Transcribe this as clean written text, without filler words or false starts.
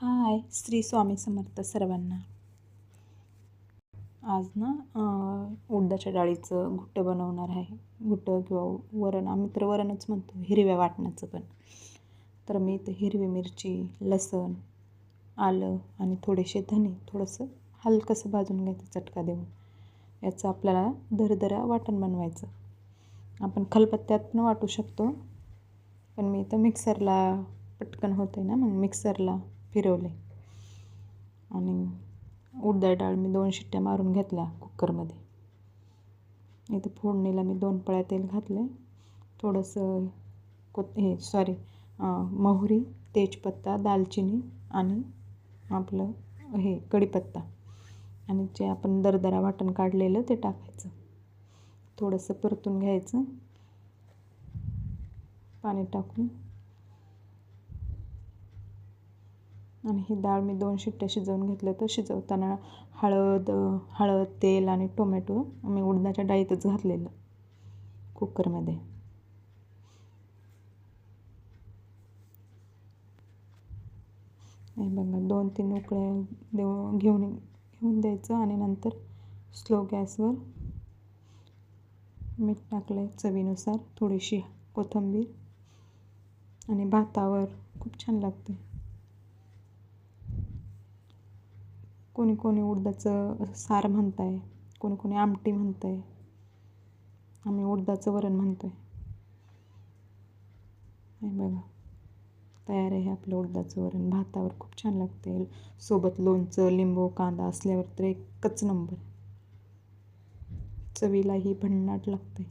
हाय, श्री स्वामी समर्थ सर्वांना. आज ना उडदाच्या डाळीचं घुट्टं बनवणार आहे. घुट्टं किंवा वरण, आम्ही तर वरणच म्हणतो, हिरव्या वाटणाचं पण. तर मी इथं हिरवी मिरची, लसूण, आलं आणि थोडेसे धणे थोडंसं हलकंसं भाजून घ्यायचं चटका देऊन. याचं आपल्याला दरदरा वाटण बनवायचं. आपण खलबत्त्यात पण वाटू शकतो, पण मी इथं मिक्सरला पटकन होते ना, मग मिक्सरला फिरवले. आणि उडदाची डाळ मी 2 शिट्ट्या मारून घेतल्या कुकरमध्ये. इथं फोडणीला मी 2 पळ्या तेल घातले, थोडंसं मोहरी, तेजपत्ता, दालचिनी आणि आपलं कढीपत्ता आणि जे आपण दरदरा वाटण काढलेलं ते टाकायचं. थोडंसं परतून घ्यायचं पाणी टाकून. आणि ही डाळ मी 2 शिट्ट्या शिजवून घेतलं. तर शिजवताना हळद, तेल आणि टोमॅटो मी उडदाच्या डाळीतच घातलेलं कुकरमध्ये. हे बघा 2-3 उकळ्या घेऊन द्यायचं आणि नंतर स्लो गॅसवर मीठ टाकलं चवीनुसार, थोडीशी कोथिंबीर आणि भातावर खूप छान लागते. कोणी कोणी उडदाचं सार म्हणताय, कोणी कोणी आमटी म्हणतंय, आम्ही उडदाचं वरण म्हणतोय. हे बघा तयार आहे आपलं उडदाचं वरण. भातावर खूप छान लागते. सोबत लोणचं, लिंबू, कांदा असल्यावर तर एकच नंबर. चवीलाही भन्नाट लागते.